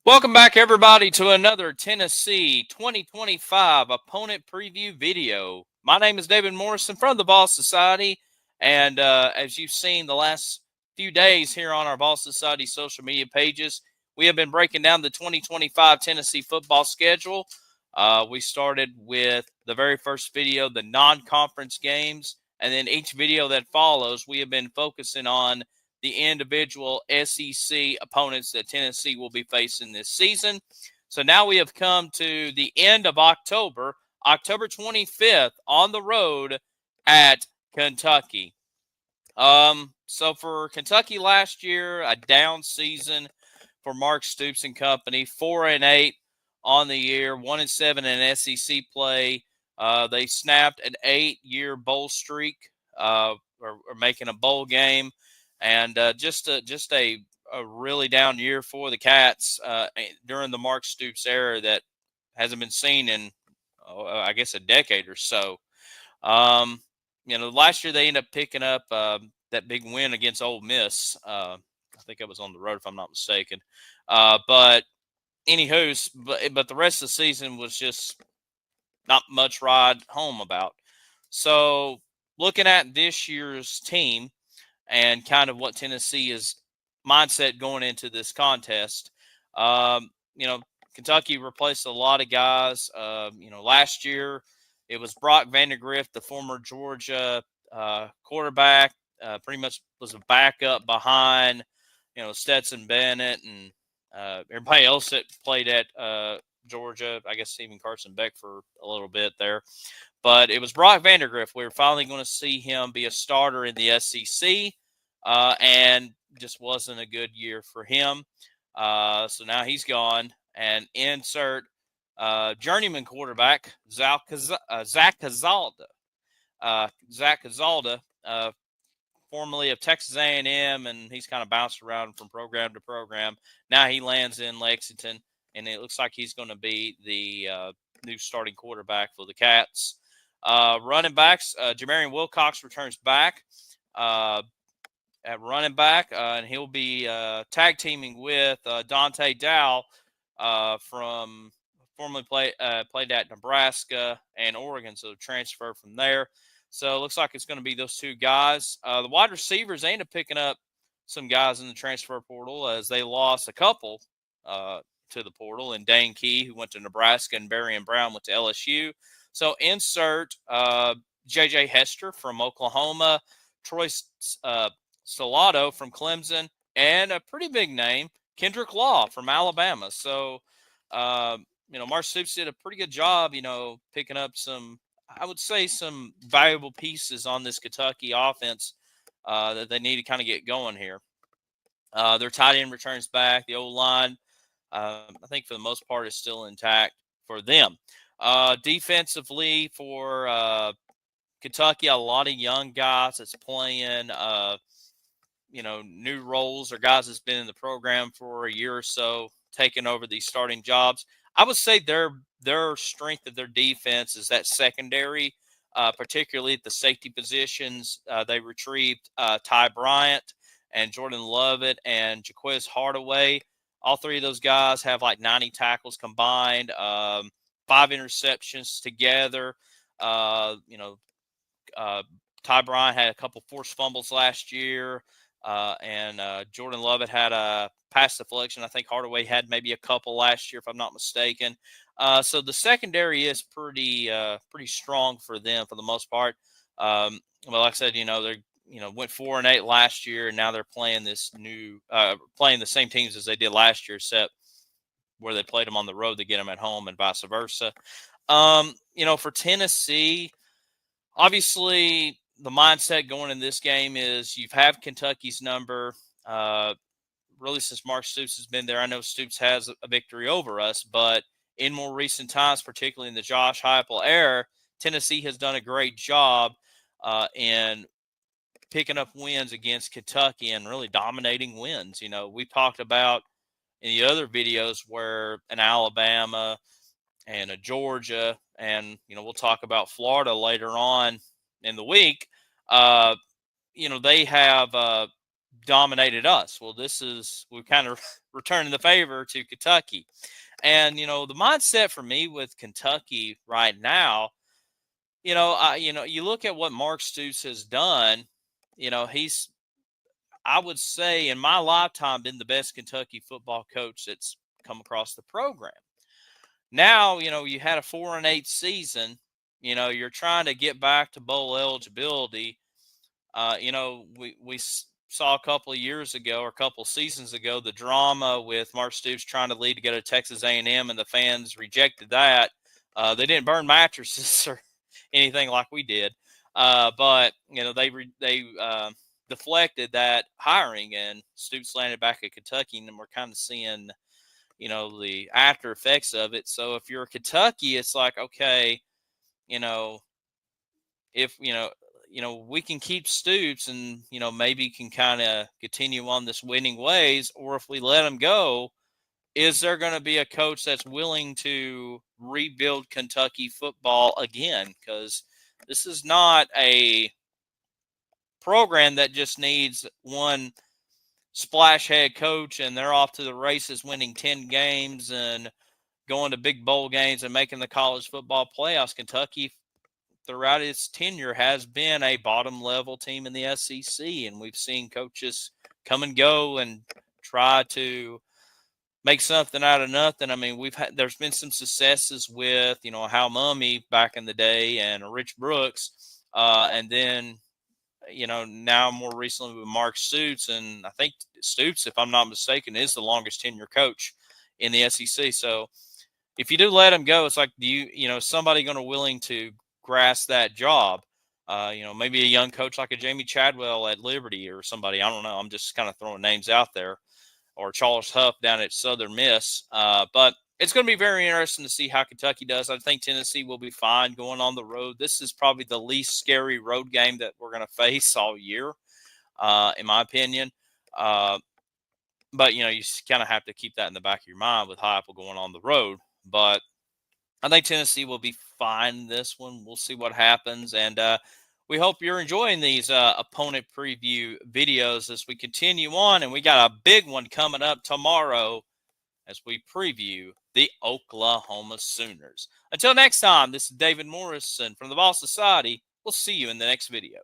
Welcome back, everybody, to another Tennessee 2025 opponent preview video. My name is David Morrison from the Vols Society, and as you've seen the last few days here on our Vols Society social media pages, we have been breaking down the 2025 Tennessee football schedule. We started with the very first video, the non-conference games, and then each video that follows, we have been focusing on the individual SEC opponents that Tennessee will be facing this season. So now we have come to the end of October, October 25th, on the road at Kentucky. So for Kentucky last year, a down season for Mark Stoops and company, 4-8 on the year, 1-7 in SEC play. They snapped an 8-year bowl streak, or making a bowl game, and just a really down year for the Cats during the Mark Stoops era that hasn't been seen in, I guess, a decade or so. Um, last year they ended up picking up that big win against Ole Miss. I think it was on the road, if I'm not mistaken. But anywho's, but the rest of the season was just not much ride home about. So looking at this year's team and kind of what Tennessee is mindset going into this contest, um, you know, Kentucky replaced a lot of guys. Last year it was Brock Vandegrift, the former Georgia quarterback, pretty much was a backup behind, Stetson Bennett and everybody else that played at Georgia. I guess even Carson Beck for a little bit there. But it was Brock Vandegrift. We were finally going to see him be a starter in the SEC, and just wasn't a good year for him. So now he's gone, and insert journeyman quarterback Zach Cazalda. Zach Cazalda, formerly of Texas A&M, and he's kind of bounced around from program to program. Now he lands in Lexington, and it looks like he's going to be the new starting quarterback for the Cats. Running backs, Jamarian Wilcox returns back at running back, and he'll be tag teaming with Dante Dow from formerly played at Nebraska and Oregon, so transfer from there. So it looks like it's going to be those two guys. The wide receivers, they end up picking up some guys in the transfer portal as they lost a couple to the portal, and Dane Key, who went to Nebraska, and Barry and Brown went to LSU. So insert J.J. Hester from Oklahoma, Troy Stellato from Clemson, and a pretty big name, Kendrick Law from Alabama. So, Mark Stoops did a pretty good job, picking up some, I would say, some valuable pieces on this Kentucky offense that they need to kind of get going here. Their tight end returns back. The O-line, I think for the most part, is still intact for them. Defensively for Kentucky, a lot of young guys that's playing, new roles or guys that's been in the program for a year or so, taking over these starting jobs. I would say their strength of their defense is that secondary, particularly at the safety positions. They retrieved Ty Bryant and Jordan Lovett and Jaquiz Hardaway. All three of those guys have like 90 tackles combined, 5 interceptions together. Ty Bryant had a couple forced fumbles last year. And Jordan Lovett had a pass deflection. I think Hardaway had maybe a couple last year, if I'm not mistaken. So the secondary is pretty strong for them for the most part. Like I said, they went 4-8 last year, and now they're playing playing the same teams as they did last year, except where they played them on the road to get them at home, and vice versa. For Tennessee, obviously, the mindset going in this game is you've had Kentucky's number. Really, since Mark Stoops has been there, I know Stoops has a victory over us, but in more recent times, particularly in the Josh Heupel era, Tennessee has done a great job in picking up wins against Kentucky and really dominating wins. We've talked about in the other videos where an Alabama and a Georgia, and we'll talk about Florida later on in the week. They have dominated us. Well, we're kind of returning the favor to Kentucky. And, the mindset for me with Kentucky right now, you look at what Mark Stoops has done, he's, I would say in my lifetime, been the best Kentucky football coach that's come across the program. Now, you had a 4-8 season, you're trying to get back to bowl eligibility. We saw a couple of years ago or a couple of seasons ago the drama with Mark Stoops trying to lead to go to Texas A&M, and the fans rejected that. They didn't burn mattresses or anything like we did, but they deflected that hiring, and Stoops landed back at Kentucky, and we're kind of seeing the after effects of it. So if you're Kentucky, it's like, okay, if we can keep Stoops and maybe can kind of continue on this winning ways, or if we let him go, is there going to be a coach that's willing to rebuild Kentucky football again? Because this is not a program that just needs one splash head coach and they're off to the races winning 10 games and going to big bowl games and making the college football playoffs. Kentucky throughout its tenure has been a bottom level team in the SEC, and we've seen coaches come and go and try to make something out of nothing. I mean, there's been some successes with Hal Mummy back in the day and Rich Brooks, and then now more recently with Mark Stoops, and I think Stoops, if I'm not mistaken, is the longest tenure coach in the SEC. So if you do let him go, it's like, somebody going to willing to grasp that job? Maybe a young coach like a Jamie Chadwell at Liberty or somebody. I don't know. I'm just kind of throwing names out there, or Charles Huff down at Southern Miss. But it's going to be very interesting to see how Kentucky does. I think Tennessee will be fine going on the road. This is probably the least scary road game that we're going to face all year, in my opinion. But, you kind of have to keep that in the back of your mind with Heupel going on the road. But I think Tennessee will be fine in this one. We'll see what happens. And we hope you're enjoying these opponent preview videos as we continue on. And we got a big one coming up tomorrow as we preview the Oklahoma Sooners. Until next time, this is David Morrison from the Vols Society. We'll see you in the next video.